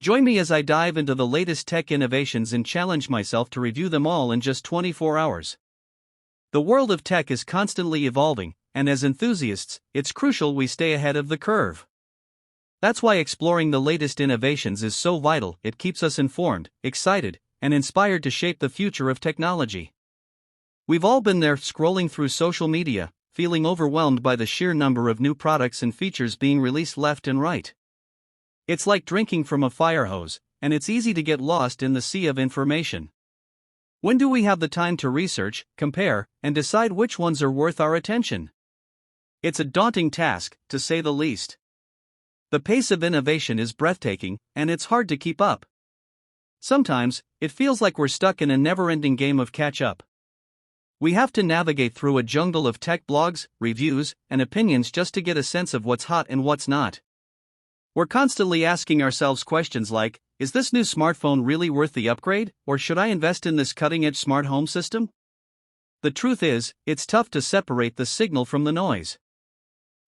Join me as I dive into the latest tech innovations and challenge myself to review them all in just 24 hours. The world of tech is constantly evolving, and as enthusiasts, it's crucial we stay ahead of the curve. That's why exploring the latest innovations is so vital. It keeps us informed, excited, and inspired to shape the future of technology. We've all been there, scrolling through social media, feeling overwhelmed by the sheer number of new products and features being released left and right. It's like drinking from a fire hose, and it's easy to get lost in the sea of information. When do we have the time to research, compare, and decide which ones are worth our attention? It's a daunting task, to say the least. The pace of innovation is breathtaking, and it's hard to keep up. Sometimes, it feels like we're stuck in a never-ending game of catch-up. We have to navigate through a jungle of tech blogs, reviews, and opinions just to get a sense of what's hot and what's not. We're constantly asking ourselves questions like, is this new smartphone really worth the upgrade, or should I invest in this cutting-edge smart home system? The truth is, it's tough to separate the signal from the noise.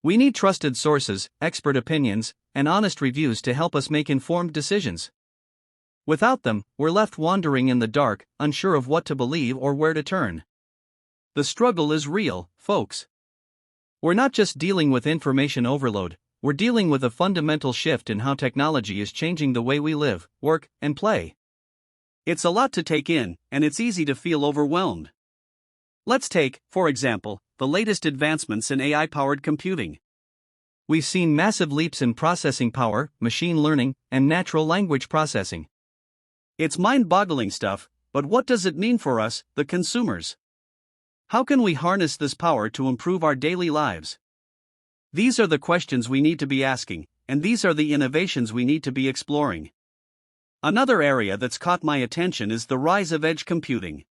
We need trusted sources, expert opinions, and honest reviews to help us make informed decisions. Without them, we're left wandering in the dark, unsure of what to believe or where to turn. The struggle is real, folks. We're not just dealing with information overload, we're dealing with a fundamental shift in how technology is changing the way we live, work, and play. It's a lot to take in, and it's easy to feel overwhelmed. Let's take, for example, the latest advancements in AI-powered computing. We've seen massive leaps in processing power, machine learning, and natural language processing. It's mind-boggling stuff, but what does it mean for us, the consumers? How can we harness this power to improve our daily lives? These are the questions we need to be asking, and these are the innovations we need to be exploring. Another area that's caught my attention is the rise of edge computing.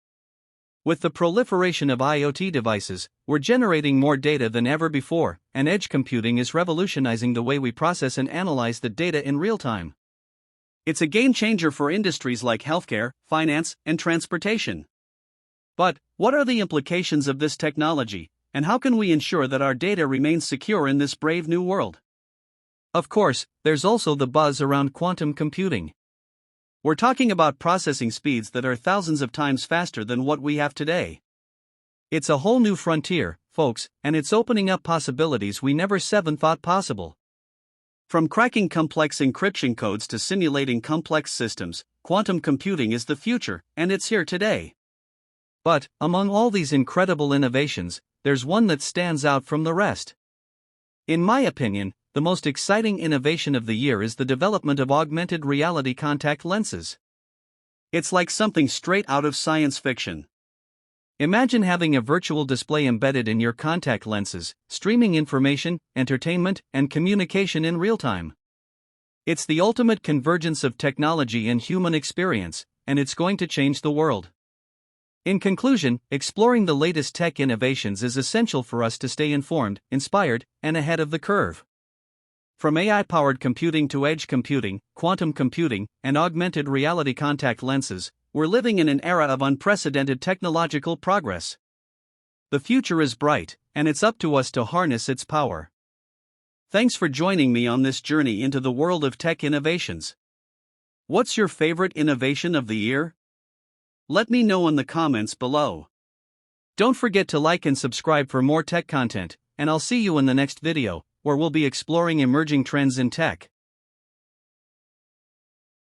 With the proliferation of IoT devices, we're generating more data than ever before, and edge computing is revolutionizing the way we process and analyze the data in real time. It's a game changer for industries like healthcare, finance, and transportation. But, what are the implications of this technology, and how can we ensure that our data remains secure in this brave new world? Of course, there's also the buzz around quantum computing. We're talking about processing speeds that are thousands of times faster than what we have today. It's a whole new frontier, folks, and it's opening up possibilities we never even thought possible. From cracking complex encryption codes to simulating complex systems, quantum computing is the future, and it's here today. But, among all these incredible innovations, there's one that stands out from the rest. In my opinion, the most exciting innovation of the year is the development of augmented reality contact lenses. It's like something straight out of science fiction. Imagine having a virtual display embedded in your contact lenses, streaming information, entertainment, and communication in real time. It's the ultimate convergence of technology and human experience, and it's going to change the world. In conclusion, exploring the latest tech innovations is essential for us to stay informed, inspired, and ahead of the curve. From AI-powered computing to edge computing, quantum computing, and augmented reality contact lenses, we're living in an era of unprecedented technological progress. The future is bright, and it's up to us to harness its power. Thanks for joining me on this journey into the world of tech innovations. What's your favorite innovation of the year? Let me know in the comments below. Don't forget to like and subscribe for more tech content, and I'll see you in the next video, where we'll be exploring emerging trends in tech.